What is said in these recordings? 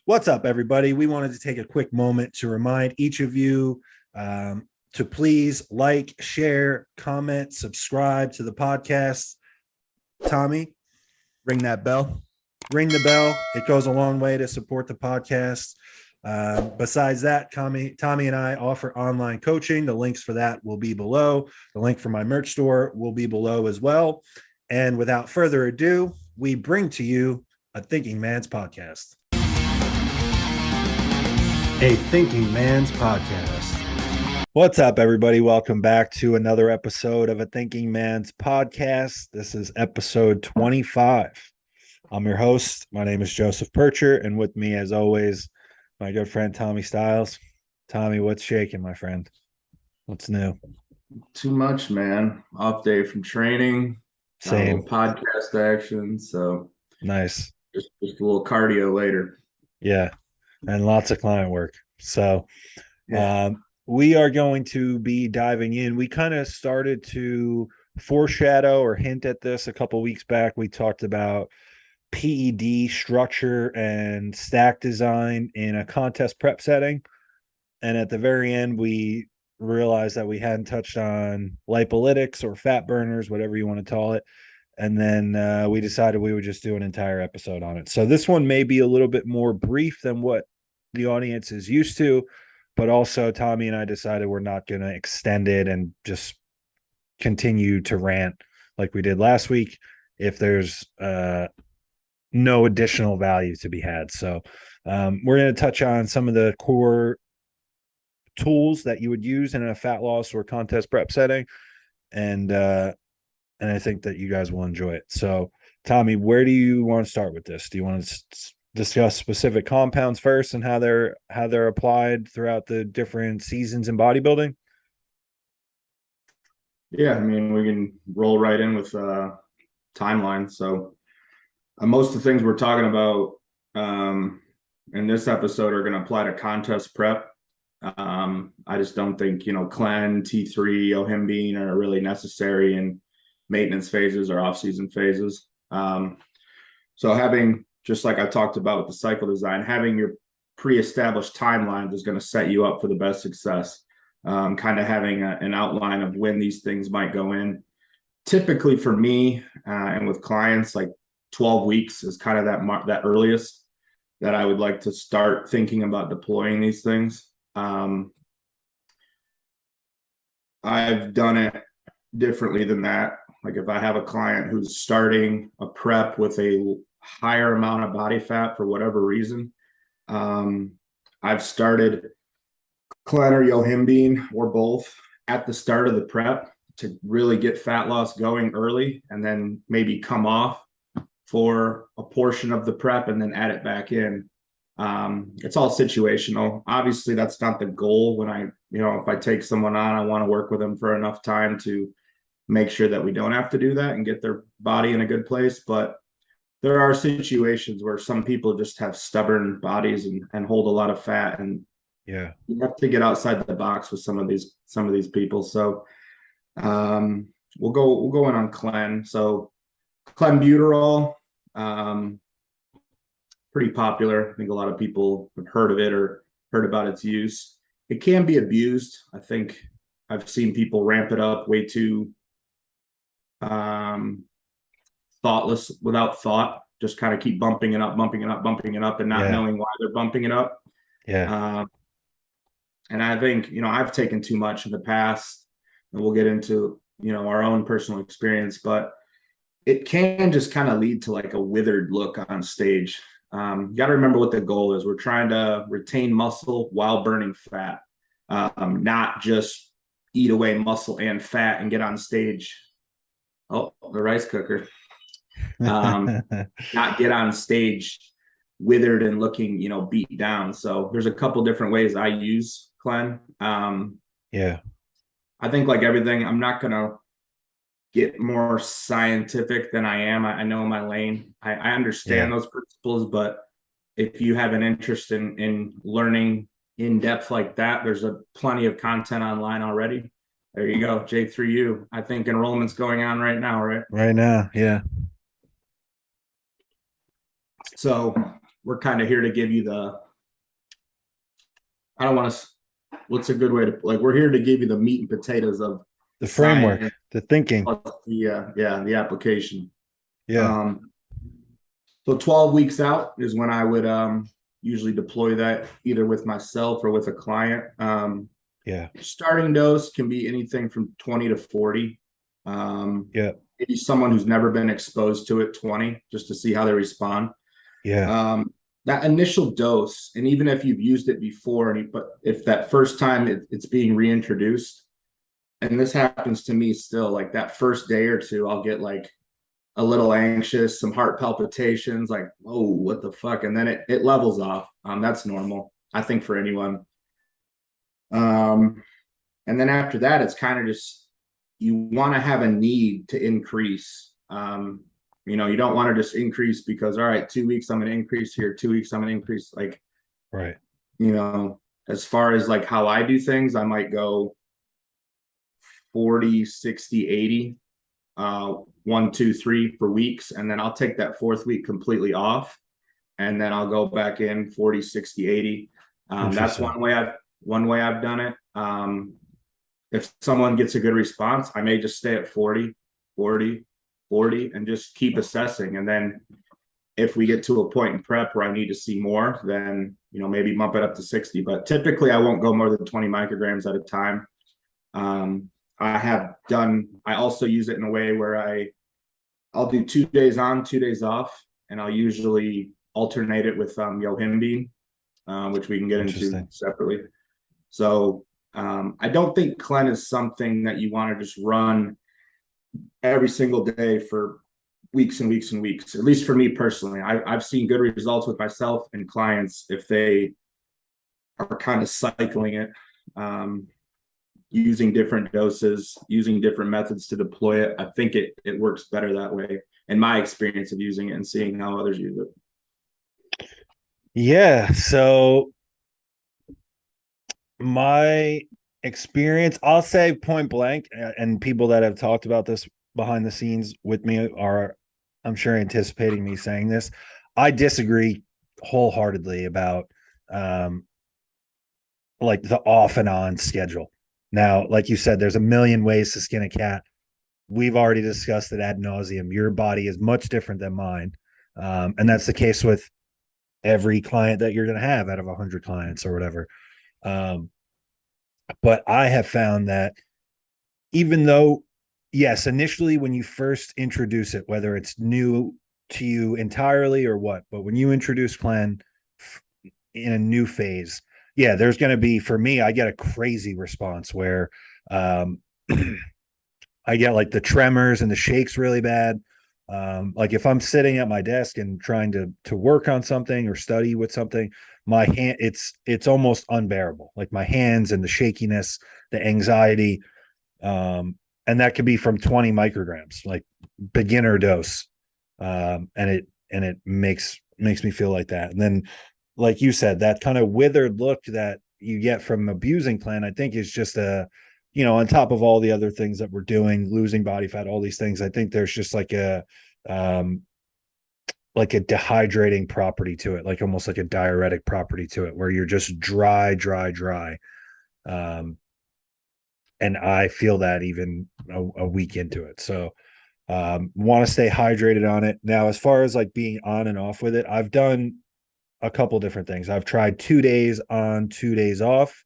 What's up, everybody? We wanted to take a quick moment to remind each of you to please like, share, comment, subscribe to the podcast. Tommy, Ring that bell. ring the bell. It goes a long way to support the podcast. Besides that, Tommy and I offer online coaching. The links for that will be below. The link for my merch store will be below as well. And without further ado, we bring to you a Thinking Man's podcast. A Thinking Man's podcast. What's up, everybody? Welcome back to another episode of A Thinking Man's podcast. This is episode 25. I'm your host. My name is Joseph PIRCHER, and with me, as always, my good friend Tommy Stiles. Tommy, what's shaking, my friend? What's new? Too much, man. Off day from training. Same. Podcast action. So nice. Just a little cardio later. Yeah. And lots of client work. So we are going to be diving in. We kind of started to foreshadow or hint at this a couple weeks back. We talked about PED structure and stack design in a contest prep setting. And at the very end, we realized that we hadn't touched on lipolytics or fat burners, whatever you want to call it. And then we decided we would just do an entire episode on it. So this one may be a little bit more brief than what the audience is used to, but also Tommy and I decided we're not going to extend it and just continue to rant like we did last week if there's no additional value to be had. So we're going to touch on some of the core tools that you would use in a fat loss or contest prep setting. And I think that you guys will enjoy it. So Tommy, where do you want to start with this? Do you want to discuss specific compounds first and how they're applied throughout the different seasons in bodybuilding? Yeah, I mean, we can roll right in with timeline. So most of the things we're talking about in this episode are going to apply to contest prep. I just don't think, Clen, T3, Yohimbe are really necessary in maintenance phases or off-season phases. So having, just like I talked about with the cycle design, having your pre-established timelines is going to set you up for the best success. Kind of having an outline of when these things might go in. Typically for me and with clients, like 12 weeks is kind of that earliest that I would like to start thinking about deploying these things. I've done it differently than that. Like if I have a client who's starting a prep with a higher amount of body fat for whatever reason, I've started Clen or Yohimbe or both at the start of the prep to really get fat loss going early and then maybe come off for a portion of the prep and then add it back in. It's all situational. Obviously, that's not the goal. When if I take someone on, I want to work with them for enough time to make sure that we don't have to do that and get their body in a good place. But there are situations where some people just have stubborn bodies and hold a lot of fat, and yeah, you have to get outside the box with some of these people. So we'll go in on Clen. So clenbuterol, pretty popular. I think a lot of people have heard of it or heard about its use. It can be abused. I think I've seen people ramp it up way too thoughtless, without thought, just kind of keep bumping it up and not knowing why they're bumping it up. Yeah. And I think, I've taken too much in the past, and we'll get into, our own personal experience, but it can just kind of lead to like a withered look on stage. You got to remember what the goal is. We're trying to retain muscle while burning fat, not just eat away muscle and fat and get on stage. Oh, the rice cooker. Not get on stage withered and looking, beat down. So there's a couple different ways I use Clen. Yeah. I think like everything, I'm not going to get more scientific than I am. I know my lane. I understand those principles, but if you have an interest in learning in depth like that, there's plenty of content online already. There you go, J3U. I think enrollment's going on right now, right? Right now, yeah. So we're kind of here to give you the, I don't want to, what's a good way to, like, we're here to give you the meat and potatoes of The framework, science, the thinking. plus the application. Yeah. So 12 weeks out is when I would usually deploy that either with myself or with a client. Yeah. Starting dose can be anything from 20 to 40. Yeah. Maybe someone who's never been exposed to it, 20, just to see how they respond. Yeah. That initial dose, and even if you've used it before, but if that first time it's being reintroduced, and this happens to me still, like that first day or two, I'll get like a little anxious, some heart palpitations, like, oh, what the fuck? And then it levels off. That's normal, I think, for anyone. And then after that, it's kind of just, you want to have a need to increase. You don't want to just increase because, all right, 2 weeks I'm going to increase here, 2 weeks I'm going to increase. Like, Right. As far as like how I do things, I might go 40, 60, 80, 1, 2, 3 for weeks. And then I'll take that fourth week completely off. And then I'll go back in 40, 60, 80. That's one way I've done it. If someone gets a good response, I may just stay at 40, 40, 40, and just keep assessing. And then if we get to a point in prep where I need to see more, then, maybe bump it up to 60. But typically I won't go more than 20 micrograms at a time. I also use it in a way where I'll do 2 days on, 2 days off, and I'll usually alternate it with Yohimbe, which we can get into separately. So I don't think Clen is something that you want to just run every single day for weeks and weeks and weeks. At least for me personally, I've seen good results with myself and clients if they are kind of cycling it, using different doses, using different methods to deploy it. I think it works better that way, in my experience of using it and seeing how others use it. Yeah. So my experience, I'll say point blank, and people that have talked about this behind the scenes with me are, I'm sure, anticipating me saying this. I disagree wholeheartedly about like the off and on schedule. Now, like you said, there's a million ways to skin a cat. We've already discussed it ad nauseum. Your body is much different than mine. And that's the case with every client that you're going to have out of 100 clients or whatever. But I have found that even though, yes, initially when you first introduce it, whether it's new to you entirely or what, but when you introduce Clen in a new phase, yeah, there's going to be, for me, I get a crazy response where I get like the tremors and the shakes really bad. Like if I'm sitting at my desk and trying to work on something or study with something, my hand, it's almost unbearable. Like my hands and the shakiness, the anxiety, and that could be from 20 micrograms, like beginner dose. And it makes me feel like that. And then, like you said, that kind of withered look that you get from abusing Clen, I think is just on top of all the other things that we're doing, losing body fat, all these things, I think there's just like a dehydrating property to it, like almost like a diuretic property to it, where you're just dry. And I feel that even a week into it. So want to stay hydrated on it. Now, as far as like being on and off with it, I've done a couple different things. I've tried 2 days on, 2 days off.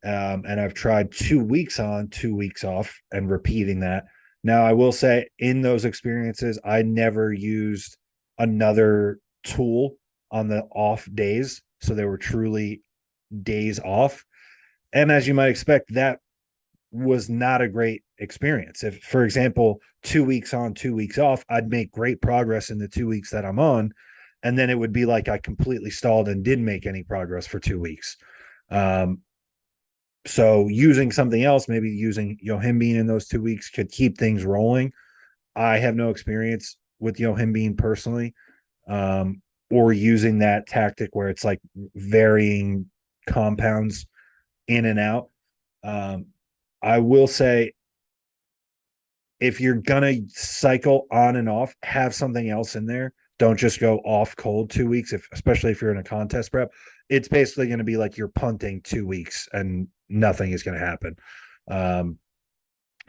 And I've tried 2 weeks on, 2 weeks off, and repeating that. Now, I will say in those experiences, I never used another tool on the off days. So they were truly days off. And as you might expect, that was not a great experience. If, for example, 2 weeks on, 2 weeks off, I'd make great progress in the 2 weeks that I'm on. And then it would be like I completely stalled and didn't make any progress for 2 weeks. So using something else, maybe using Yohimbe in those 2 weeks, could keep things rolling. I have no experience with Yohimbe personally, or using that tactic where it's like varying compounds in and out. I will say, if you're gonna cycle on and off, have something else in there Don't just go off cold 2 weeks, especially if you're in a contest prep. It's basically going to be like you're punting 2 weeks and nothing is going to happen.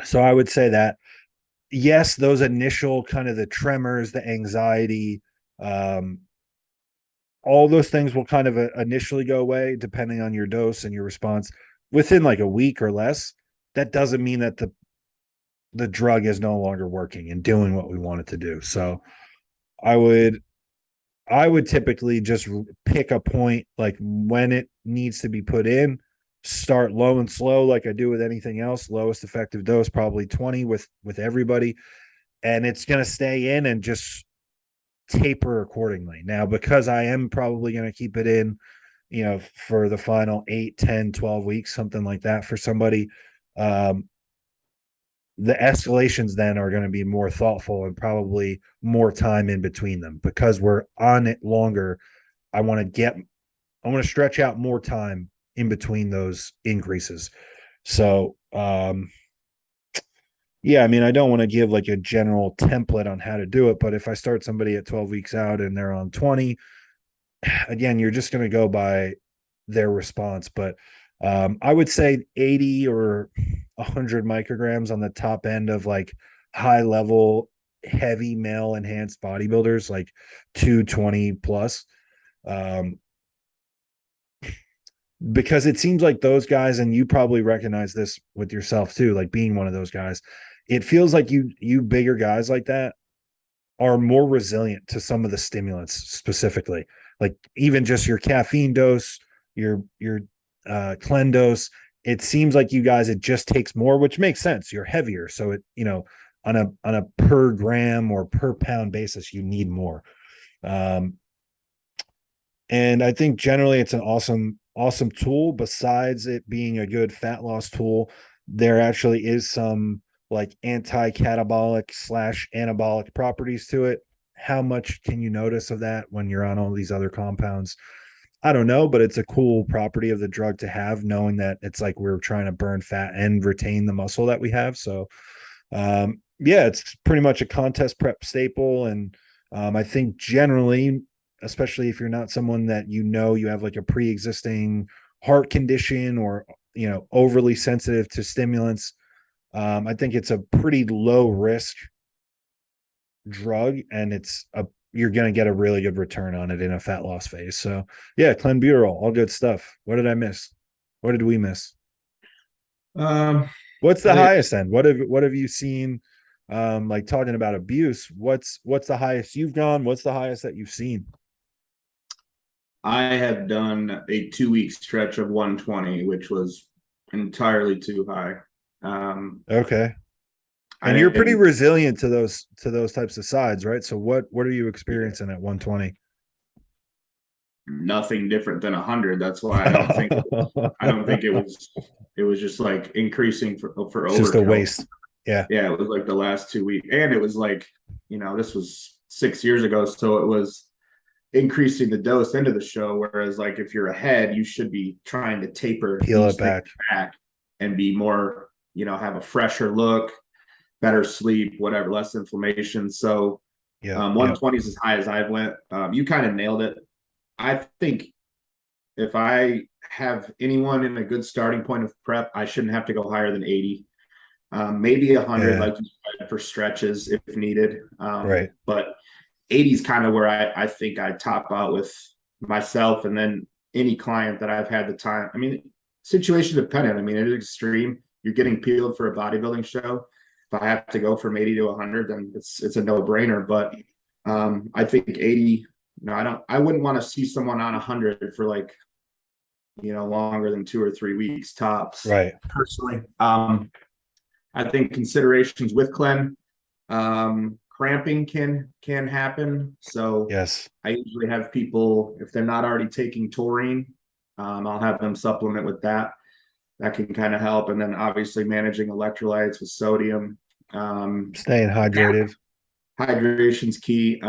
So I would say that, yes, those initial kind of the tremors, the anxiety, all those things will kind of initially go away depending on your dose and your response within like a week or less. That doesn't mean that the drug is no longer working and doing what we want it to do. So I would typically just pick a point, like when it needs to be put in, start low and slow, like I do with anything else. Lowest effective dose, probably 20 with everybody. And it's going to stay in and just taper accordingly. Now, because I am probably going to keep it in, for the final 8, 10, 12 weeks, something like that for somebody, the escalations then are going to be more thoughtful and probably more time in between them, because we're on it longer. I want to stretch out more time in between those increases. So, yeah, I mean, I don't want to give like a general template on how to do it, but if I start somebody at 12 weeks out and they're on 20, again, you're just going to go by their response. But I would say 80 or 100 micrograms on the top end of like high level, heavy male enhanced bodybuilders, like 220 plus. Because it seems like those guys, and you probably recognize this with yourself too, like being one of those guys, it feels like you bigger guys like that are more resilient to some of the stimulants specifically, like even just your caffeine dose, your clen dose. It seems like you guys, it just takes more, which makes sense. You're heavier, so it, on a per gram or per pound basis, you need more. And I think generally it's an awesome tool. Besides it being a good fat loss tool, there actually is some like anti-catabolic / anabolic properties to it. How much can you notice of that when you're on all these other compounds? I don't know, but it's a cool property of the drug to have, knowing that it's like we're trying to burn fat and retain the muscle that we have. So, yeah, it's pretty much a contest prep staple. And I think generally, especially if you're not someone that you have like a pre-existing heart condition or overly sensitive to stimulants, I think it's a pretty low risk drug, and you're going to get a really good return on it in a fat loss phase. So yeah, clenbuterol, all good stuff. What did I miss? What did we miss? What's the highest end? What have you seen? Like talking about abuse, what's the highest you've gone? What's the highest that you've seen? I have done a 2-week stretch of 120, which was entirely too high. Okay. And you're pretty resilient to those types of sides, right? So what are you experiencing at 120? Nothing different than 100. That's why I don't think it was just like increasing for it's just a waste. Yeah. Yeah, it was like the last 2 weeks. And it was like, this was 6 years ago. So it was increasing the dose into the show. Whereas like if you're ahead, you should be trying to peel it back and be more, have a fresher look, better sleep, whatever, less inflammation. So 120 is as high as I've went. You kind of nailed it. I think if I have anyone in a good starting point of prep, I shouldn't have to go higher than 80. Maybe 100, like you said, for stretches if needed. Right. But 80 is kind of where I think I top out with myself, and then any client that I've had the time. I mean, situation dependent. I mean, it is extreme. You're getting peeled for a bodybuilding show. If I have to go from 80 to 100, then it's a no brainer. But I think 80. I wouldn't want to see someone on 100 for like, longer than 2 or 3 weeks tops. Right. Personally, I think considerations with clen, cramping can happen. So yes, I usually have people, if they're not already taking taurine, I'll have them supplement with that. That can kind of help. And then obviously managing electrolytes with sodium. Staying hydrated. Hydration's key.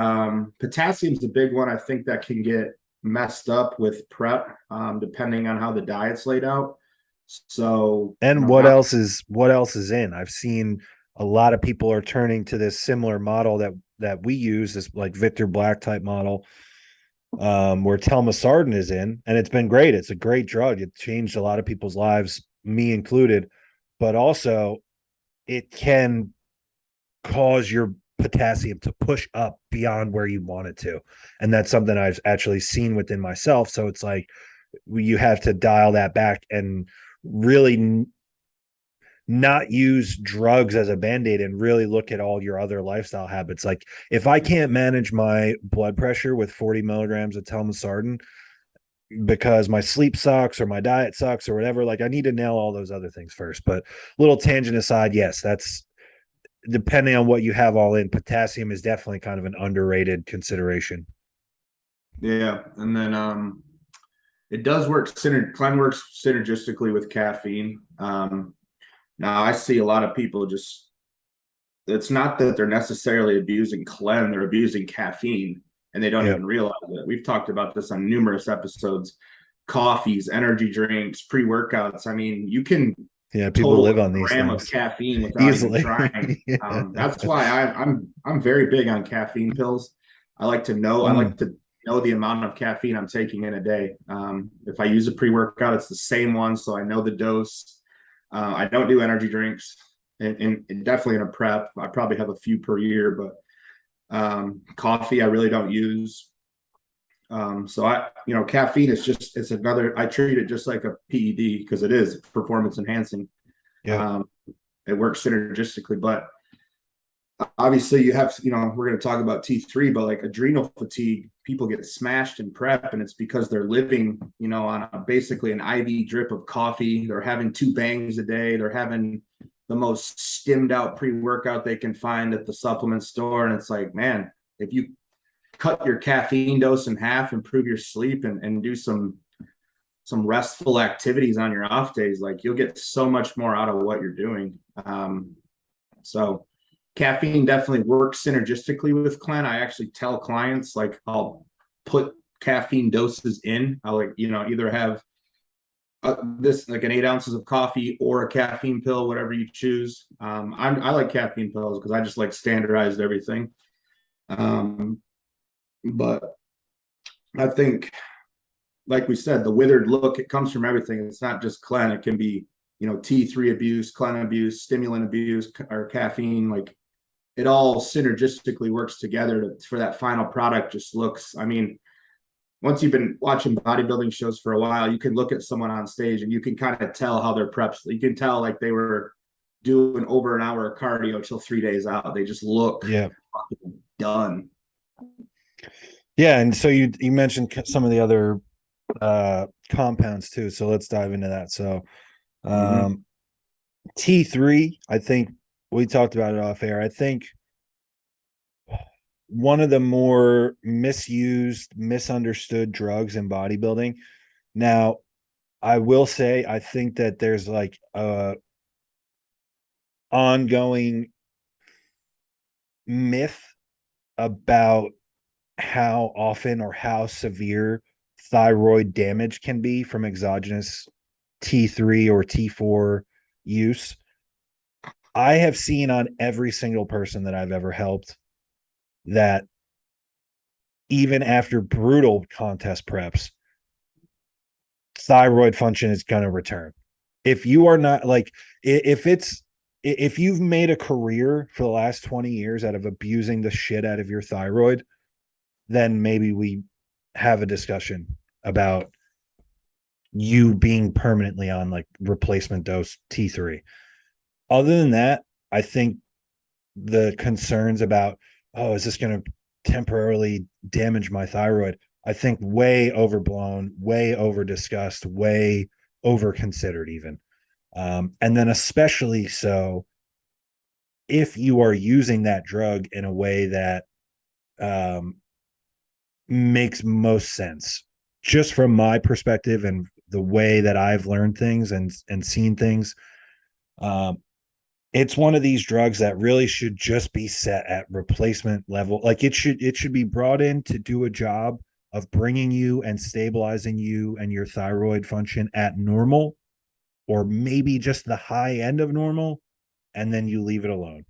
Potassium's a big one. I think that can get messed up with prep, depending on how the diet's laid out. So, and what else is in? I've seen a lot of people are turning to this similar model that that we use, this like Victor Black type model, where telmisartan is in, and it's been great. It's a great drug. It changed a lot of people's lives, me included, but also it can cause your potassium to push up beyond where you want it to. And that's something I've actually seen within myself. So it's like you have to dial that back and really not use drugs as a band-aid and really look at all your other lifestyle habits. Like if I can't manage my blood pressure with 40 milligrams of telmisartan because my sleep sucks or my diet sucks or whatever, like I need to nail all those other things first. But little tangent aside, yes, that's depending on what you have all in. Potassium is definitely kind of an underrated consideration. Yeah, and then it does work. Clen works synergistically with caffeine. Now I see a lot of people just. It's not that they're necessarily abusing Clen; they're abusing caffeine, and they don't even realize it. We've talked about this on numerous episodes. Coffees, energy drinks, pre-workouts. I mean, you can people live on these gram things of caffeine without even trying. That's why I'm very big on caffeine pills. I like to know. I like to know the amount of caffeine I'm taking in a day. If I use a pre-workout, it's the same one, so I know the dose. I don't do energy drinks, and definitely in a prep. I probably have a few per year, but coffee I really don't use. So caffeine is it's another. I treat it just like a PED because it is performance enhancing. Yeah. It works synergistically, but obviously you have, we're going to talk about T3, but like adrenal fatigue, people get smashed in prep, and it's because they're living, on basically an IV drip of coffee. They're having 2 bangs a day. They're having the most stimmed out pre-workout they can find at the supplement store. And it's like, man, if you cut your caffeine dose in half, improve your sleep, and do some restful activities on your off days, like you'll get so much more out of what you're doing. So caffeine definitely works synergistically with Clen. I actually tell clients, like, I'll put caffeine doses in. I'll either have this like an 8 ounces of coffee or a caffeine pill, whatever you choose. I like caffeine pills because I just like standardized everything. But I think, like we said, the withered look, it comes from everything. It's not just Clen. It can be, T3 abuse, Clen abuse, stimulant abuse, or caffeine. Like it all synergistically works together for that final product. Just looks, I mean, once you've been watching bodybuilding shows for a while, you can look at someone on stage and you can kind of tell how their preps, you can tell like they were doing over an hour of cardio till 3 days out. They just look fucking done. Yeah, and so you mentioned some of the other compounds too. So let's dive into that. So T3, I think we talked about it off air. I think one of the more misused, misunderstood drugs in bodybuilding. Now, I will say I think that there's like a ongoing myth about how often or how severe thyroid damage can be from exogenous T3 or T4 use. I have seen on every single person that I've ever helped that even after brutal contest preps, thyroid function is going to return. If you are not like, if you've made a career for the last 20 years out of abusing the shit out of your thyroid, then maybe we have a discussion about you being permanently on like replacement dose T3. Other than that, I think the concerns about, is this going to temporarily damage my thyroid? I think way overblown, way over discussed, way over considered even. And then especially so if you are using that drug in a way that makes most sense, just from my perspective and the way that I've learned things and seen things. It's one of these drugs that really should just be set at replacement level. Like it should be brought in to do a job of bringing you and stabilizing you and your thyroid function at normal, or maybe just the high end of normal, and then you leave it alone.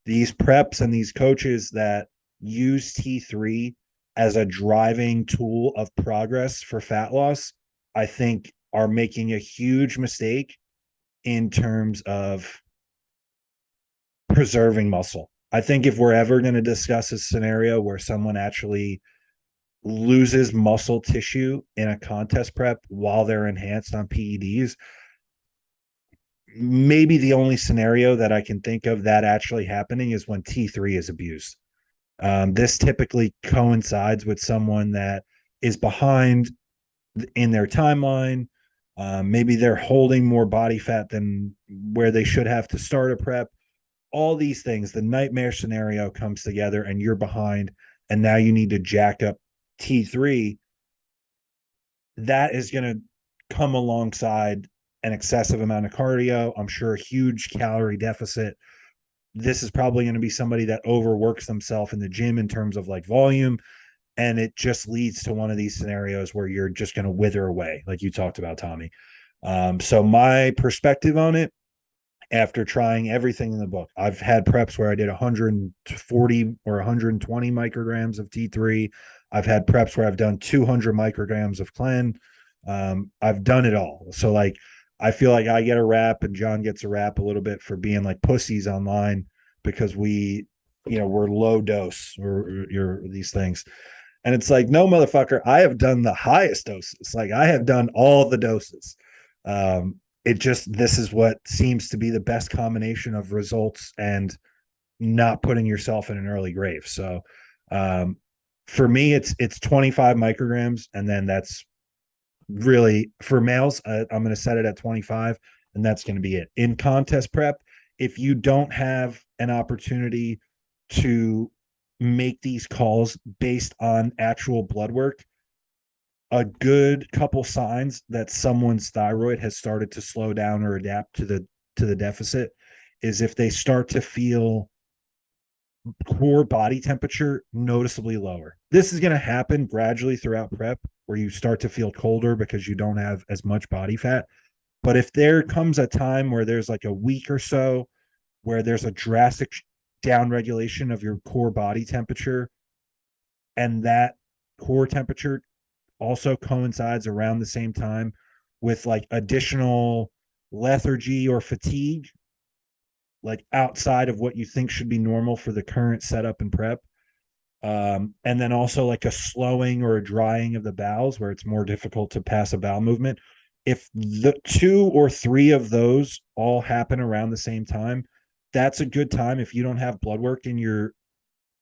These preps and these coaches that use T3 as a driving tool of progress for fat loss, I think are making a huge mistake in terms of preserving muscle. I think if we're ever going to discuss a scenario where someone actually loses muscle tissue in a contest prep while they're enhanced on PEDs, maybe the only scenario that I can think of that actually happening is when T3 is abused. This typically coincides with someone that is behind in their timeline. Maybe they're holding more body fat than where they should have to start a prep. All these things, the nightmare scenario comes together and you're behind, and now you need to jack up T3. That is going to come alongside an excessive amount of cardio. I'm sure a huge calorie deficit. This is probably going to be somebody that overworks themselves in the gym in terms of like volume. And it just leads to one of these scenarios where you're just going to wither away, like you talked about, Tommy. So my perspective on it, after trying everything in the book, I've had preps where I did 140 or 120 micrograms of T3. I've had preps where I've done 200 micrograms of Clen. I've done it all. So like, I feel like I get a rap and John gets a rap a little bit for being like pussies online because we're low dose or these things. And it's like, no, motherfucker, I have done the highest doses. Like I have done all the doses. This is what seems to be the best combination of results and not putting yourself in an early grave. So for me, it's 25 micrograms. And then that's really for males. I'm going to set it at 25 and that's going to be it. In contest prep, if you don't have an opportunity to make these calls based on actual blood work, a good couple signs that someone's thyroid has started to slow down or adapt to the deficit is if they start to feel core body temperature noticeably lower. This is going to happen gradually throughout prep where you start to feel colder because you don't have as much body fat. But if there comes a time where there's like a week or so where there's a drastic down regulation of your core body temperature, and that core temperature also coincides around the same time with like additional lethargy or fatigue, like outside of what you think should be normal for the current setup and prep. And then also like a slowing or a drying of the bowels where it's more difficult to pass a bowel movement. If the 2 or 3 of those all happen around the same time, that's a good time. If you don't have blood work in your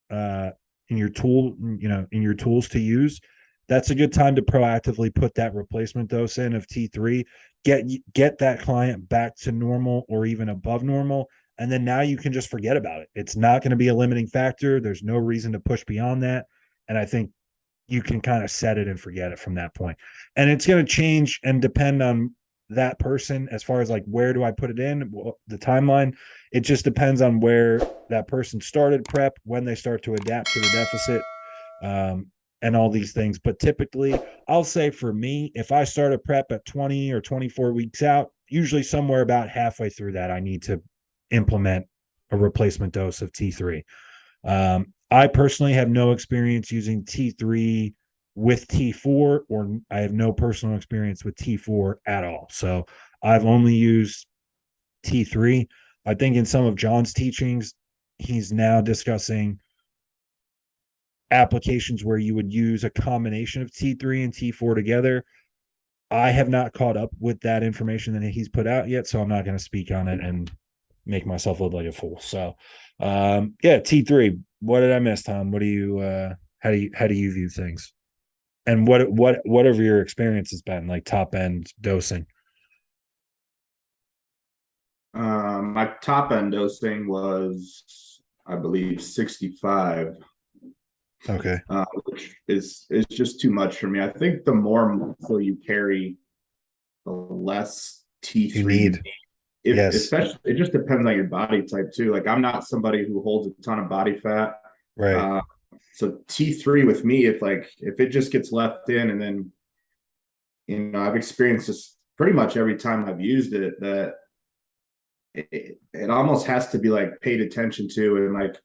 tool, in your tools to use, that's a good time to proactively put that replacement dose in of T3, get that client back to normal or even above normal. And then now you can just forget about it. It's not going to be a limiting factor. There's no reason to push beyond that. And I think you can kind of set it and forget it from that point. And it's going to change and depend on that person as far as like, where do I put it in? Well, the timeline, it just depends on where that person started prep, when they start to adapt to the deficit, and all these things. But typically, I'll say for me, if I start a prep at 20 or 24 weeks out, usually somewhere about halfway through that, I need to implement a replacement dose of T3. I personally have no experience using T3 with T4, or I have no personal experience with T4 at all. So I've only used T3. I think in some of John's teachings, he's now discussing applications where you would use a combination of T3 and T4 together. I have not caught up with that information that he's put out yet, so I'm not going to speak on it and make myself look like a fool. So T3. What did I miss, Tom? What do you how do you view things? And what have your experience has been like top end dosing? My top end dosing was, I believe, 65. Okay. Which is just too much for me. I think the more muscle you carry, the less T3 You need. Yes. Especially, it just depends on your body type too. Like I'm not somebody who holds a ton of body fat. Right. So T3 with me, if it just gets left in, and then I've experienced this pretty much every time I've used it, that it almost has to be like paid attention to, and like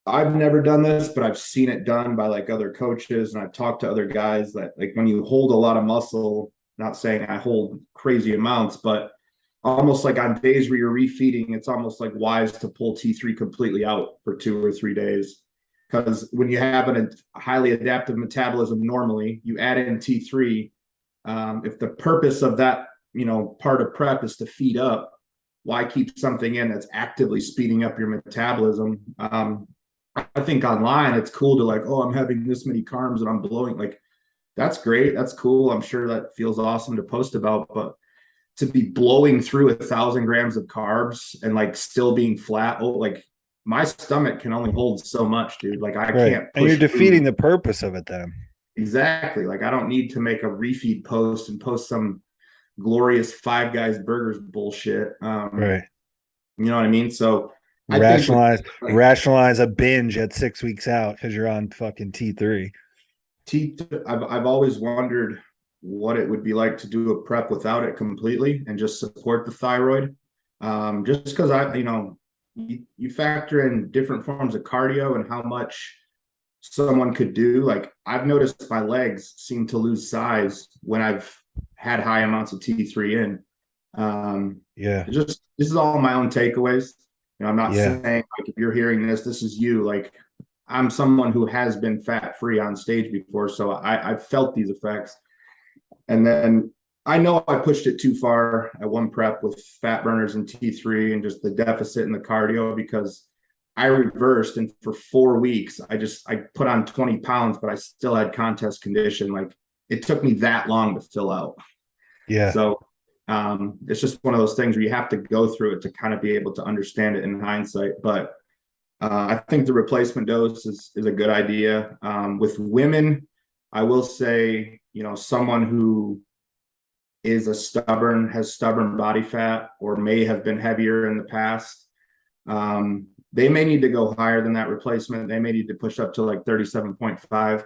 I've never done this, but I've seen it done by like other coaches, and I've talked to other guys that like when you hold a lot of muscle, not saying I hold crazy amounts, but almost like on days where you're refeeding, it's almost like wise to pull T3 completely out for 2 or 3 days. Because when you have a highly adaptive metabolism normally, you add in T3. If the purpose of that, part of prep is to feed up, why keep something in that's actively speeding up your metabolism? I think online it's cool to like, oh, I'm having this many carbs and I'm blowing. Like, that's great. That's cool. I'm sure that feels awesome to post about, but to be blowing through 1,000 grams of carbs and like still being flat, oh, like my stomach can only hold so much, dude. Like I Right. can't And you're push defeating food. the purpose of it then. Exactly. Like I don't need to make a refeed post and post some glorious Five Guys burgers bullshit. Right. You know what I mean? So I think with Rationalize like rationalize a binge at 6 weeks out because you're on fucking T3. I've always wondered what it would be like to do a prep without it completely and just support the thyroid. Just because you factor in different forms of cardio and how much someone could do. Like I've noticed my legs seem to lose size when I've had high amounts of T3 in. Yeah. This is all my own takeaways. I'm not Yeah. saying like if you're hearing this is you. Like I'm someone who has been fat free on stage before, so I've felt these effects. And then I know I pushed it too far at one prep with fat burners and T3 and just the deficit in the cardio because I reversed, and for 4 weeks I put on 20 pounds, but I still had contest condition. Like it took me that long to fill out. Yeah. So it's just one of those things where you have to go through it to kind of be able to understand it in hindsight. But I think the replacement dose is a good idea. With women, I will say, someone who has stubborn body fat or may have been heavier in the past, they may need to go higher than that replacement. They may need to push up to like 37.5.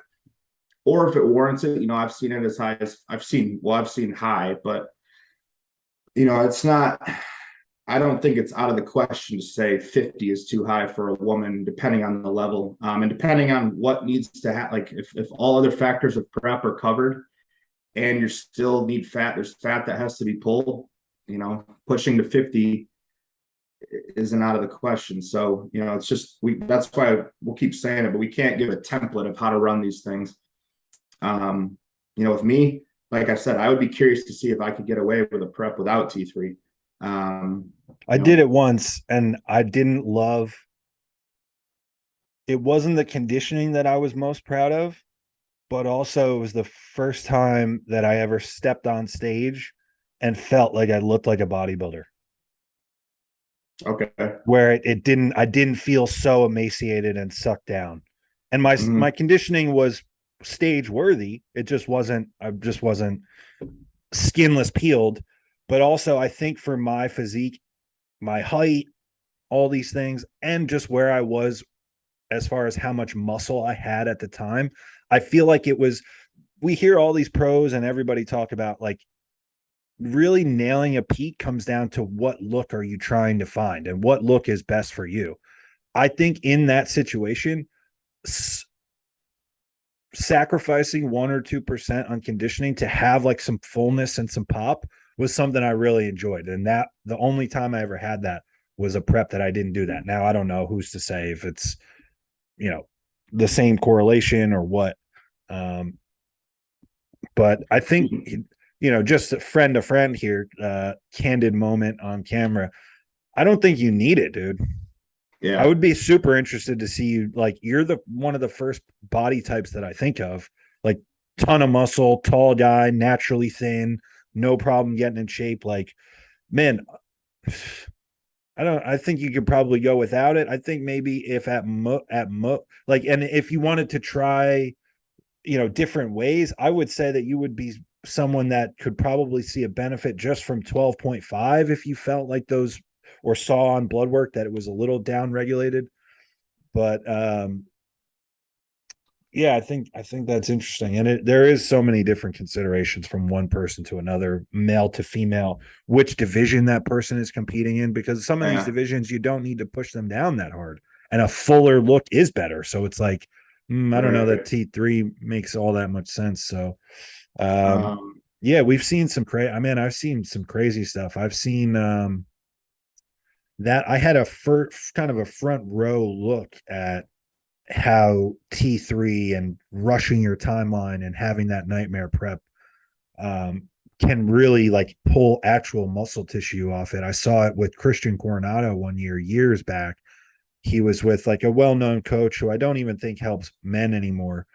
Or if it warrants it, I've seen it as high as I've seen high, but it's not, I don't think it's out of the question to say 50 is too high for a woman, depending on the level, and depending on what needs to happen. Like if all other factors of prep are covered and you still need fat, there's fat that has to be pulled, pushing to 50 isn't out of the question. So, it's just, that's why we'll keep saying it, but we can't give a template of how to run these things. With me, like I said, I would be curious to see if I could get away with a prep without T3. I did it once and I didn't love it. Wasn't the conditioning that I was most proud of, but also it was the first time that I ever stepped on stage and felt like I looked like a bodybuilder. Okay. Where I didn't feel so emaciated and sucked down. And my conditioning was stage worthy. I just wasn't skinless peeled. But also I think for my physique, my height, all these things, and just where I was as far as how much muscle I had at the time, I feel like we hear all these pros and everybody talk about like really nailing a peak comes down to what look are you trying to find and what look is best for you. I think in that situation, sacrificing 1 or 2% on conditioning to have like some fullness and some pop was something I really enjoyed. And that the only time I ever had that was a prep that I didn't do that. Now I don't know who's to say if it's, the same correlation or what. But I think, just a friend here, candid moment on camera. I don't think you need it, dude. Yeah. I would be super interested to see you. Like you're one of the first body types that I think of, like ton of muscle, tall guy, naturally thin, no problem getting in shape. Like, man, I think you could probably go without it. I think maybe if and if you wanted to try, different ways, I would say that you would be someone that could probably see a benefit just from 12.5 if you felt like those or saw on blood work that it was a little down regulated. But yeah, I think that's interesting. And there is so many different considerations from one person to another, male to female, which division that person is competing in, because some of these divisions, you don't need to push them down that hard and a fuller look is better. So it's like, I don't know that Right. T3 makes all that much sense. So, Um, yeah, we've seen some I've seen some crazy stuff. I've seen, that I had a kind of a front row look at how T3 and rushing your timeline and having that nightmare prep, can really like pull actual muscle tissue off it. I saw it with Christian Coronado one year, years back. He was with like a well-known coach who I don't even think helps men anymore,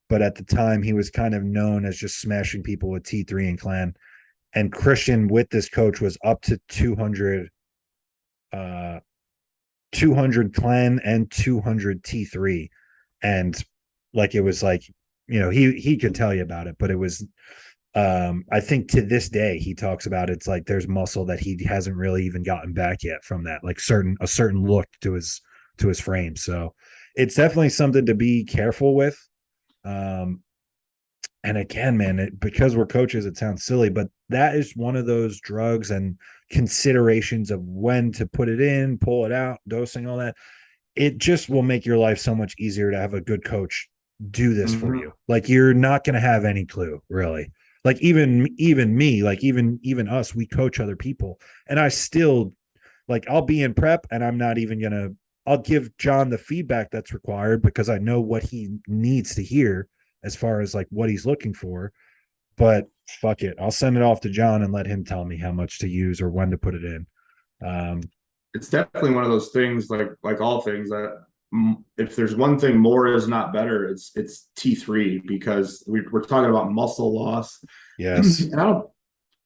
but at the time he was kind of known as just smashing people with T3 and clan. And Christian with this coach was up to 200 200 clan and 200 T3. And like, it was like, he could tell you about it, but it was, I think to this day he talks about it's like there's muscle that he hasn't really even gotten back yet from that, like a certain look to his frame. So it's definitely something to be careful with. And again, man, because we're coaches, it sounds silly, but that is one of those drugs and considerations of when to put it in, pull it out, dosing, all that. It just will make your life so much easier to have a good coach do this for you. Like, you're not going to have any clue, really. Like, even me, like even us, we coach other people, and I still, like, I'll be in prep and I'm not even gonna, I'll give John the feedback that's required because I know what he needs to hear as far as like what he's looking for. But fuck it, I'll send it off to John and let him tell me how much to use or when to put it in. it's definitely one of those things, like all things, that if there's one thing more is not better, it's T3, because we're talking about muscle loss. Yes. And I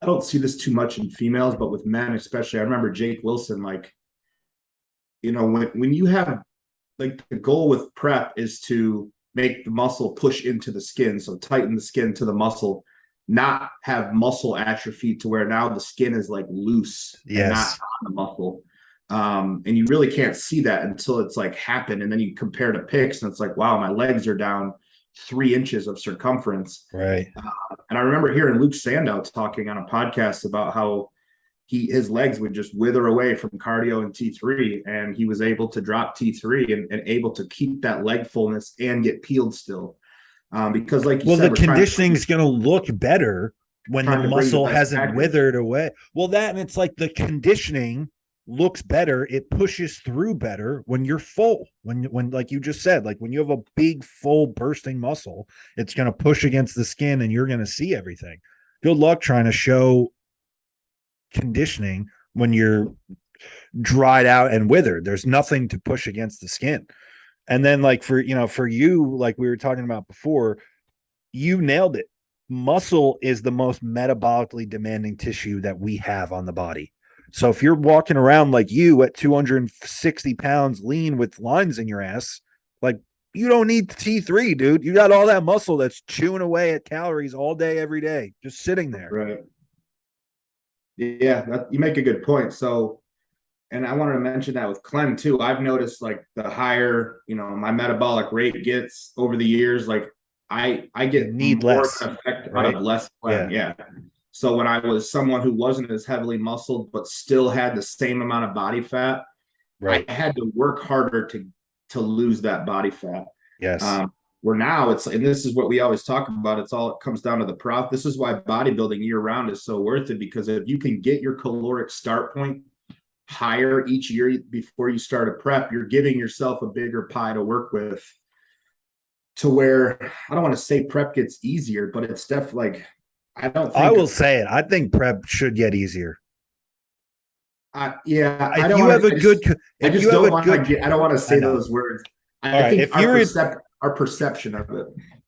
don't see this too much in females, but with men especially. I remember Jake Wilson, like, when you have, like, the goal with prep is to make the muscle push into the skin, so tighten the skin to the muscle, not have muscle atrophy to where now the skin is like loose and not Yes. on the muscle. And you really can't see that until it's like happened, and then you compare to pics and it's like, wow, my legs are down 3 inches of circumference. Right. And I remember hearing Luke Sandow talking on a podcast about how his legs would just wither away from cardio and T3, and he was able to drop T3 and able to keep that leg fullness and get peeled still. Because, like you said, the conditioning is going to look better when the muscle hasn't withered away. Well, that, and it's like the conditioning looks better, it pushes through better when you're full, when like you just said, like when you have a big full bursting muscle, it's going to push against the skin and you're going to see everything. Good luck trying to show conditioning when you're dried out and withered. There's nothing to push against the skin. And then, like, for you, like we were talking about before, you nailed it. Muscle is the most metabolically demanding tissue that we have on the body. So if you're walking around like you at 260 pounds lean with lines in your ass, like, you don't need T3, dude. You got all that muscle that's chewing away at calories all day, every day, just sitting there. Right. Yeah, you make a good point. So, and I wanted to mention that with Clem too. I've noticed, like, the higher, my metabolic rate gets over the years, like I get need more less, effect right? out of less Clem. Yeah. So when I was someone who wasn't as heavily muscled but still had the same amount of body fat, right, I had to work harder to lose that body fat. Yes. Where now it's, and this is what we always talk about, it comes down to the profit. This is why bodybuilding year round is so worth it, because if you can get your caloric start point higher each year before you start a prep, you're giving yourself a bigger pie to work with, to where, I don't want to say prep gets easier, but it's definitely, like, I will say it. I think prep should get easier. Yeah, I don't want to say those words. I think our perception of it.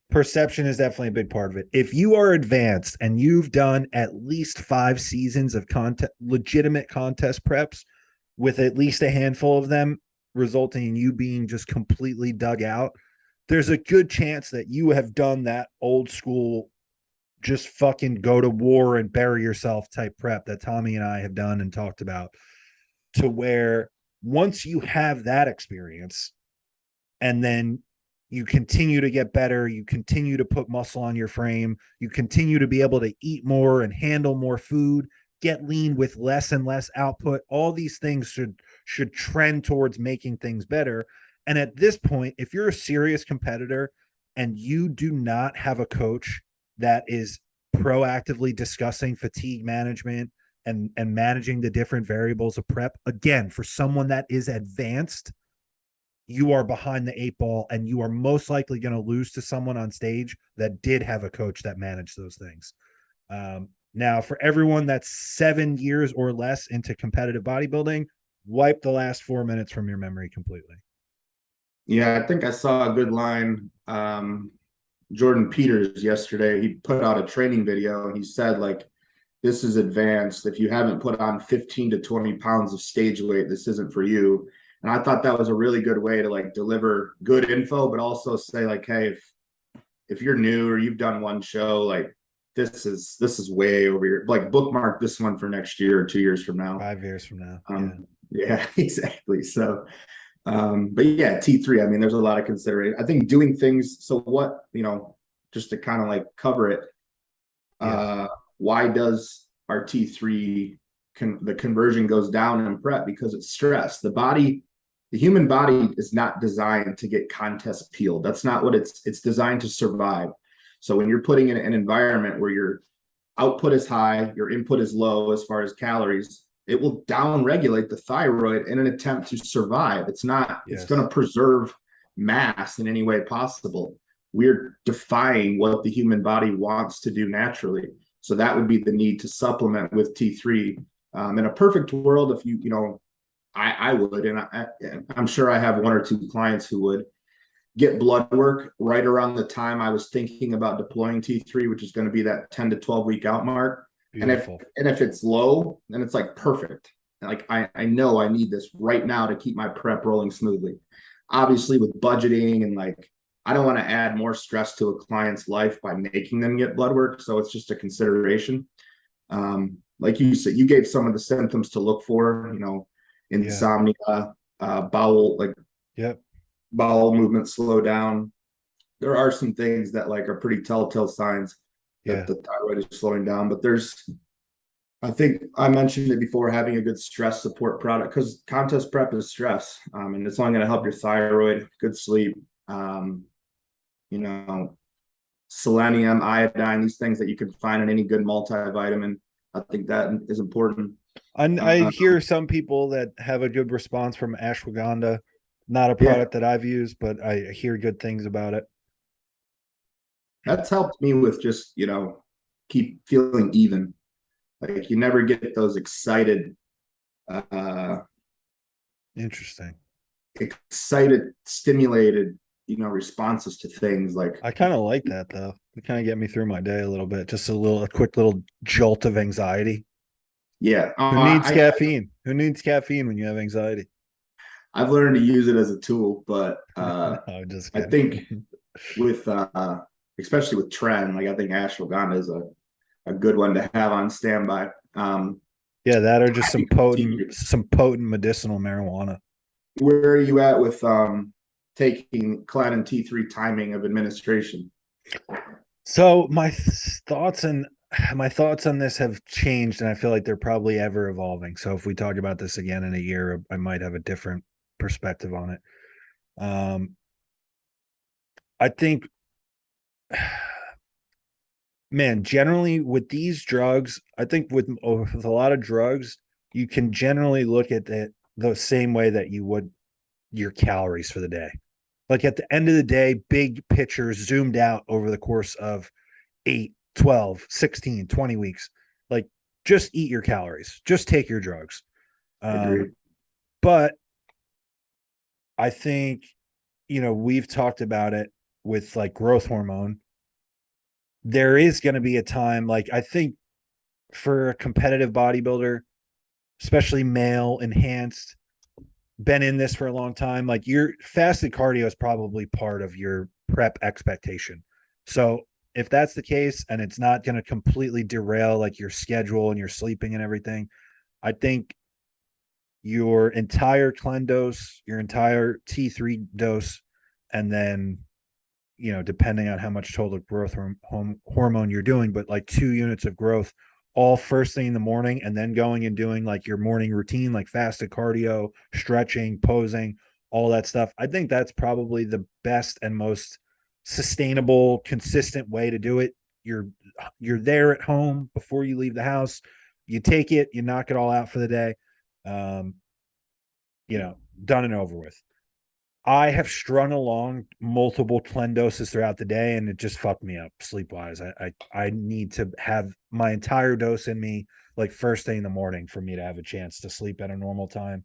Perception is definitely a big part of it. If you are advanced and you've done at least 5 seasons of legitimate contest preps, with at least a handful of them resulting in you being just completely dug out, there's a good chance that you have done that old school, just fucking go to war and bury yourself type prep that Tommy and I have done and talked about, to where once you have that experience and then you continue to get better, you continue to put muscle on your frame, you continue to be able to eat more and handle more food, get lean with less and less output, all these things should trend towards making things better. And at this point, if you're a serious competitor and you do not have a coach that is proactively discussing fatigue management and managing the different variables of prep, again, for someone that is advanced, you are behind the eight ball, and you are most likely going to lose to someone on stage that did have a coach that managed those things. Now, for everyone that's 7 years or less into competitive bodybuilding, wipe the last 4 minutes from your memory completely. Yeah, I think I saw a good line. Jordan Peters yesterday, he put out a training video and he said, like, this is advanced. If you haven't put on 15 to 20 pounds of stage weight, this isn't for you. And I thought that was a really good way to like deliver good info, but also say like, hey, if you're new or you've done one show, like this is way over here. Like bookmark this one for next year or 2 years from now. 5 years from now. Yeah, exactly. So but yeah, T3, I mean, there's a lot of consideration. I think doing things, so what, just to kind of like cover it, why does our T3 the conversion goes down in prep? Because it's stress. The human body is not designed to get contest peeled. That's not what it's designed to survive. So when you're putting in an environment where your output is high, your input is low as far as calories, it will down regulate the thyroid in an attempt to survive. It's not, it's going to preserve mass in any way possible. We're defying what the human body wants to do naturally. So that would be the need to supplement with T3. In a perfect world, if I would, and I'm sure I have 1 or 2 clients who would get blood work right around the time I was thinking about deploying T3, which is going to be that 10 to 12 week out mark. Beautiful. And if it's low, then it's like perfect. Like I know I need this right now to keep my prep rolling smoothly. Obviously with budgeting and like, I don't want to add more stress to a client's life by making them get blood work. So it's just a consideration. Like you said, you gave some of the symptoms to look for, insomnia, bowel movement slow down. There are some things that like are pretty telltale signs that the thyroid is slowing down, but I think I mentioned it before, having a good stress support product, because contest prep is stress. And it's only going to help your thyroid, good sleep, selenium, iodine, these things that you can find in any good multivitamin. I think that is important. I hear some people that have a good response from ashwagandha, not a product that I've used, but I hear good things about it. That's helped me with just, keep feeling even. Like you never get those excited, stimulated, responses to things. Like I kind of like that though. It kind of get me through my day a little bit. Just a quick little jolt of anxiety. Yeah. Who needs caffeine? Who needs caffeine when you have anxiety? I've learned to use it as a tool, but I think with especially with trend, like I think ashwagandha is a good one to have on standby. That or just some potent medicinal marijuana. Where are you at with taking Claudin T3 timing of administration? So my thoughts on this have changed, and I feel like they're probably ever evolving. So if we talk about this again in a year, I might have a different perspective on it. I think, man, generally with these drugs, I think with a lot of drugs, you can generally look at it the same way that you would your calories for the day. Like at the end of the day, big picture zoomed out over the course of 8, 12, 16, 20 weeks. Like just eat your calories, just take your drugs. But I think, we've talked about it with like growth hormone. There is going to be a time, like I think for a competitive bodybuilder, especially male enhanced, been in this for a long time, like your fasted cardio is probably part of your prep expectation. So if that's the case and it's not going to completely derail like your schedule and your sleeping and everything, I think your entire clen dose, your entire T3 dose, and then, depending on how much total growth hormone you're doing, but like 2 units of growth, all first thing in the morning, and then going and doing like your morning routine, like fasted cardio, stretching, posing, all that stuff. I think that's probably the best and most sustainable, consistent way to do it. You're there at home before you leave the house. You take it, you knock it all out for the day. Um, done and over with. I have strung along multiple Tlen doses throughout the day, and it just fucked me up sleep wise. I need to have my entire dose in me like first thing in the morning for me to have a chance to sleep at a normal time.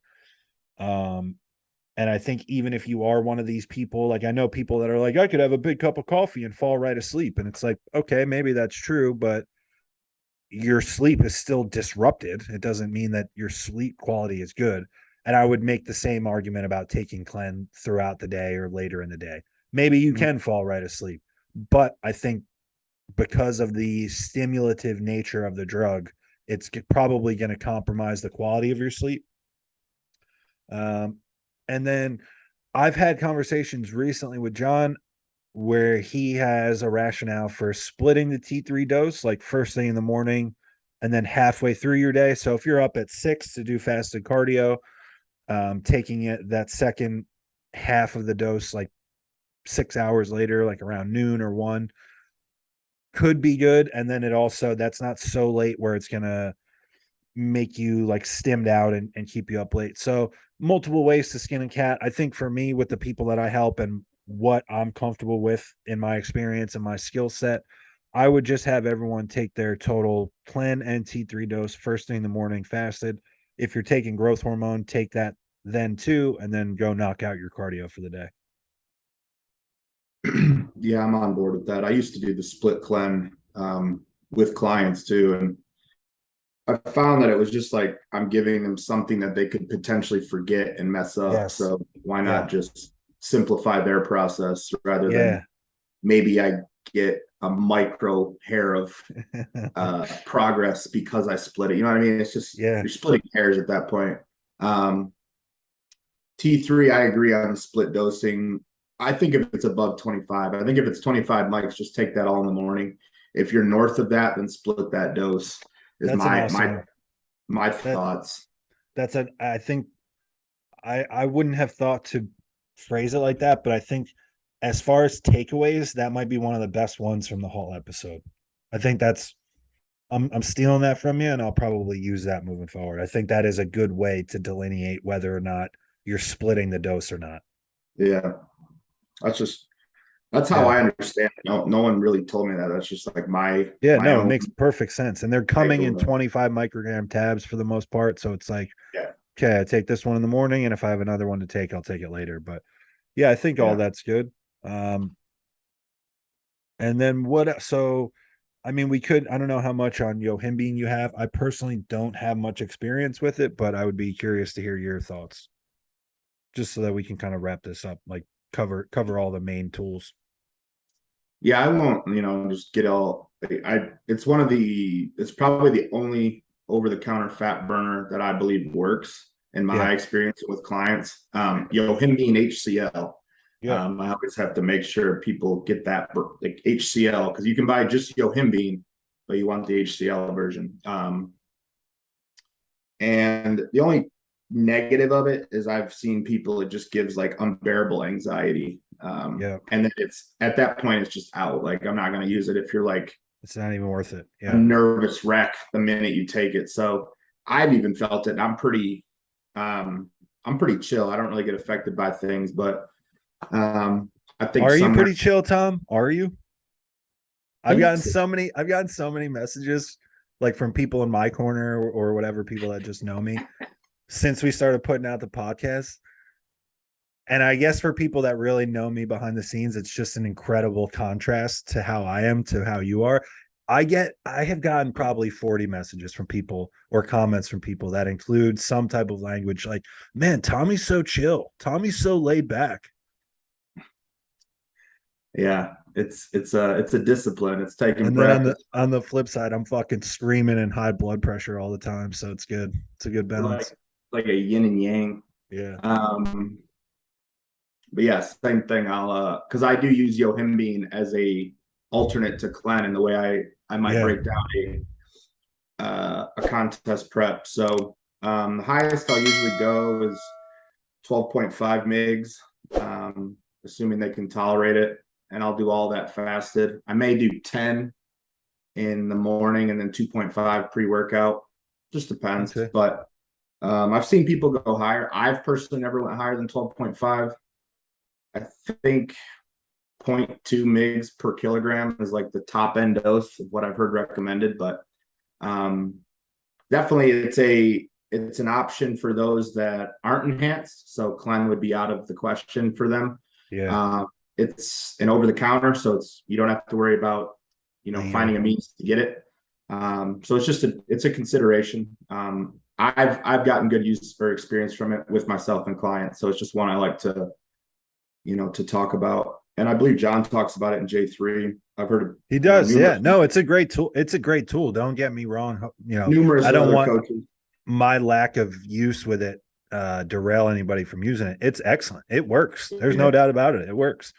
And I think even if you are one of these people, like I know people that are like, I could have a big cup of coffee and fall right asleep. And it's like, okay, maybe that's true, but your sleep is still disrupted. It doesn't mean that your sleep quality is good. And I would make the same argument about taking Clen throughout the day or later in the day. Maybe you can fall right asleep, but I think because of the stimulative nature of the drug, it's probably going to compromise the quality of your sleep. And then I've had conversations recently with John where he has a rationale for splitting the T3 dose, like first thing in the morning and then halfway through your day. So if you're up at 6 to do fasted cardio, taking it that second half of the dose, like 6 hours later, like around noon or 1, could be good. And then it also, that's not so late where it's going to make you like stimmed out and keep you up late. So multiple ways to skin a cat. I think for me, with the people that I help and what I'm comfortable with in my experience and my skill set, I would just have everyone take their total Clen and T3 dose first thing in the morning fasted. If you're taking growth hormone, take that then too, and then go knock out your cardio for the day. Yeah, I'm on board with that. I used to do the split Clen with clients too, and I found that it was just like I'm giving them something that they could potentially forget and mess up. Yes. So why not just simplify their process rather than maybe I get a micro hair of progress because I split it. You know what I mean? It's just you're splitting hairs at that point. T3, I agree on the split dosing. I think if it's above 25, I think if it's 25 mics, just take that all in the morning. If you're north of that, then split that dose. Is my thoughts. I think I wouldn't have thought to phrase it like that, but I think as far as takeaways, that might be one of the best ones from the whole episode. I think I'm stealing that from you, and I'll probably use that moving forward. I think that is a good way to delineate whether or not you're splitting the dose or not. Yeah. That's how I understand it. No one really told me that. That's just like my it makes perfect sense. And they're coming in 25 microgram tabs for the most part. So it's like, okay, I take this one in the morning, and if I have another one to take, I'll take it later. But yeah, I think all that's good. And then so I mean, I don't know how much on Yohimbe you have. I personally don't have much experience with it, but I would be curious to hear your thoughts just so that we can kind of wrap this up, like cover all the main tools. Yeah, I won't, just get all it's probably the only over-the-counter fat burner that I believe works in my experience with clients. Yohimbe and HCl. I always have to make sure people get that like HCl, because you can buy just Yohimbe, but you want the HCl version. And the only negative of it is I've seen people, it just gives like unbearable anxiety. And then it's at that point it's just out. Like I'm not going to use it if you're like, it's not even worth it. A nervous wreck the minute you take it. So I've even felt it, and I'm pretty chill. I don't really get affected by things, but I think Are you pretty chill, Tom? Are you? I've gotten so many messages like from people in my corner or whatever, people that just know me since we started putting out the podcast. And I guess for people that really know me behind the scenes, it's just an incredible contrast to how I am to how you are. I have gotten probably 40 messages from people or comments from people that include some type of language like, man, Tommy's so chill. Tommy's so laid back. Yeah, it's a discipline. It's taking and then on the flip side, I'm fucking screaming and high blood pressure all the time. So it's good. It's a good balance. Like a yin and yang. Yeah. But yeah, same thing. Because I do use Yohimbe as a alternate to Clen in the way I might break down a contest prep. So the highest I'll usually go is 12.5 mgs, assuming they can tolerate it. And I'll do all that fasted. I may do 10 in the morning and then 2.5 pre-workout. Just depends. Okay. But I've seen people go higher. I've personally never went higher than 12.5. I think 0.2 mgs per kilogram is like the top end dose of what I've heard recommended. But definitely it's an option for those that aren't enhanced. So Clen would be out of the question for them. Yeah. It's an over the counter, so you don't have to worry about finding a means to get it. So it's a consideration. I've gotten good use or experience from it with myself and clients. So it's just one I like to talk about. And I believe John talks about it in J3. I've heard he does. Yeah. No, it's a great tool. It's a great tool. Don't get me wrong. Numerous I don't other want coaches. my lack of use with it derail anybody from using it. It's excellent. It works. There's no doubt about it. It works.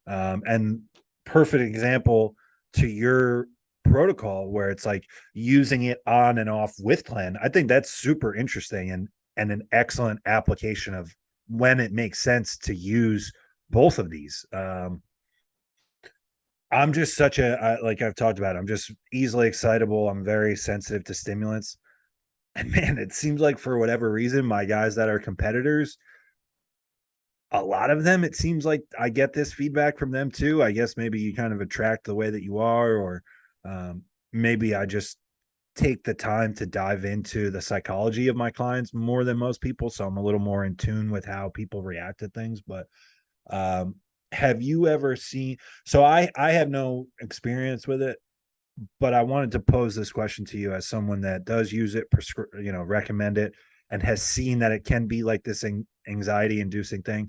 And perfect example to your protocol where it's like using it on and off with Clen. I think that's super interesting and an excellent application of when it makes sense to use both of these. I'm just like I've talked about, I'm just easily excitable. I'm very sensitive to stimulants. And man, it seems like for whatever reason, my guys that are competitors, a lot of them, it seems like I get this feedback from them too. I guess maybe you kind of attract the way that you are, or maybe I just take the time to dive into the psychology of my clients more than most people. So I'm a little more in tune with how people react to things. But have you ever seen, so I have no experience with it, but I wanted to pose this question to you as someone that does use it, recommend it, and has seen that it can be like this anxiety inducing thing.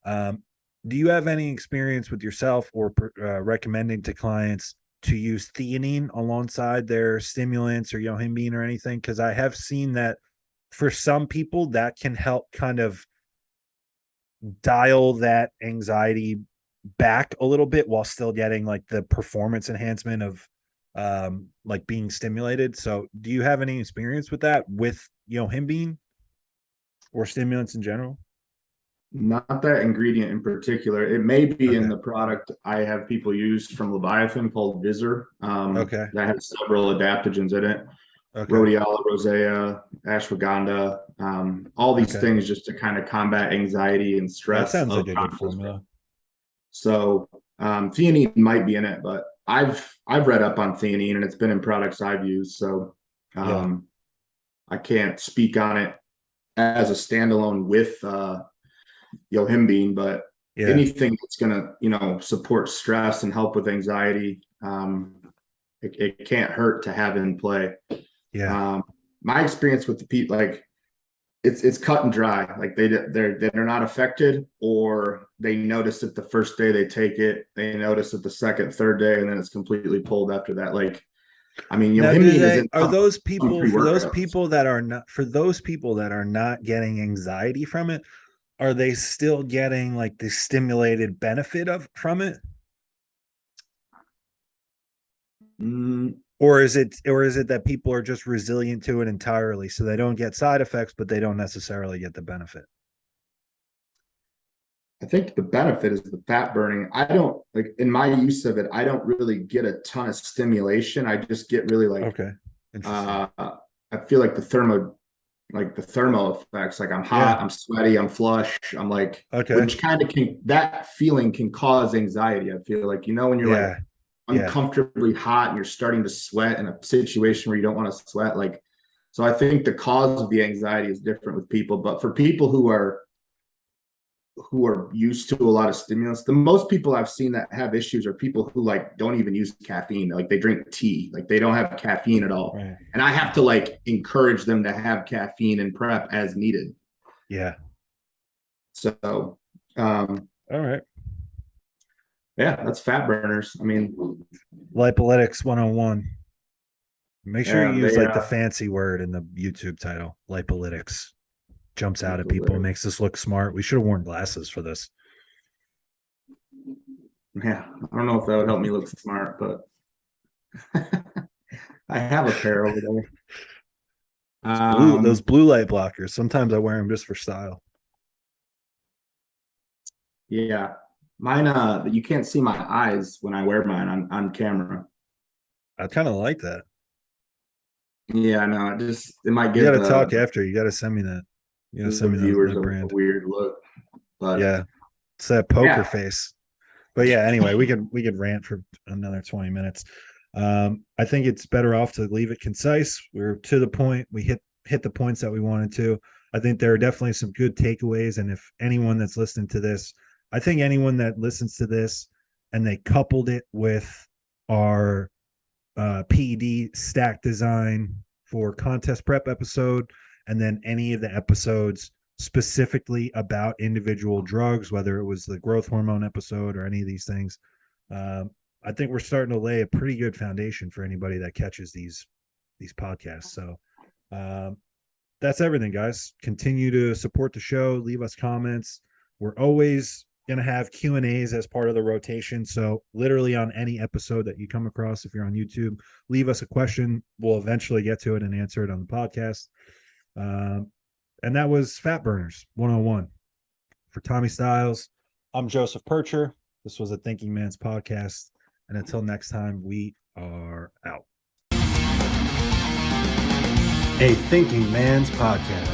Do you have any experience with yourself or recommending to clients to use theanine alongside their stimulants or Yohimbe or anything? Because I have seen that for some people that can help kind of dial that anxiety back a little bit while still getting like the performance enhancement of like being stimulated. So do you have any experience with that with Yohimbe or stimulants in general? Not that ingredient in particular. It may be in Okay. the product I have people use from Leviathan called Visor. Okay. That has several adaptogens in it. Okay. Rhodiola rosea, ashwagandha, all these Okay. things just to kind of combat anxiety and That stress. sounds like a good conscious formula. So theanine might be in it, but I've read up on theanine and it's been in products I've used. So Yeah. I can't speak on it as a standalone with Yohimbe, but Yeah. anything that's gonna support stress and help with anxiety, it can't hurt to have in play. Yeah. My experience with the people, like it's cut and dry. Like they're not affected, or they notice it the first day they take it, they notice it the second, third day, and then it's completely pulled after that. Like, I mean, Now, Yohimbe is in are those some people, for those pre-workouts. people that are not, for those people that are not getting anxiety from it, are they still getting like the stimulated benefit from it? Mm, Or is it that people are just resilient to it entirely, so they don't get side effects, but they don't necessarily get the benefit? I think the benefit is the fat burning. I don't like in my use of it, I don't really get a ton of stimulation. I just get really like Okay. Interesting. I feel like the thermal effects, like I'm hot, Yeah. I'm sweaty, I'm flush, I'm like, Okay. which kind of that feeling can cause anxiety. I feel like, when you're like Yeah. Yeah. uncomfortably hot and you're starting to sweat in a situation where you don't want to sweat, like, so I think the cause of the anxiety is different with people, but for people who are used to a lot of stimulants, the most people I've seen that have issues are people who like don't even use caffeine. Like they drink tea, like they don't have caffeine at all. Right. And I have to like encourage them to have caffeine and prep as needed. Yeah. So All right. yeah, that's fat burners. I mean, Lipolytics 101. Make sure you use they like the fancy word in the YouTube title. Lipolytics jumps out at people, makes us look smart. We should have worn glasses for this. Yeah, I don't know if that would help me look smart, but I have a pair over there. Those blue light blockers. Sometimes I wear them just for style. Yeah. Mine, you can't see my eyes when I wear mine on camera. I kind of like that. Yeah, no, it might You give got to talk after. You got to send me that. You got to the send me viewers the a brand. weird look. But Yeah, it's that poker Yeah. face. But yeah, anyway, we could rant for another 20 minutes. I think it's better off to leave it concise. We're to the point. We hit the points that we wanted to. I think there are definitely some good takeaways. And if anyone that's listening to this, I think anyone that listens to this and they coupled it with our PED stack design for contest prep episode, and then any of the episodes specifically about individual drugs, whether it was the growth hormone episode or any of these things. I think we're starting to lay a pretty good foundation for anybody that catches these podcasts. So that's everything, guys. Continue to support the show. Leave us comments. We're always going to have Q&As as part of the rotation. So literally on any episode that you come across, if you're on YouTube, leave us a question. We'll eventually get to it and answer it on the podcast. And that was Fat Burners 101. For Tommy Stiles, I'm Joseph PIRCHER. This was a Thinking Man's podcast. And until next time, we are out. A Thinking Man's podcast.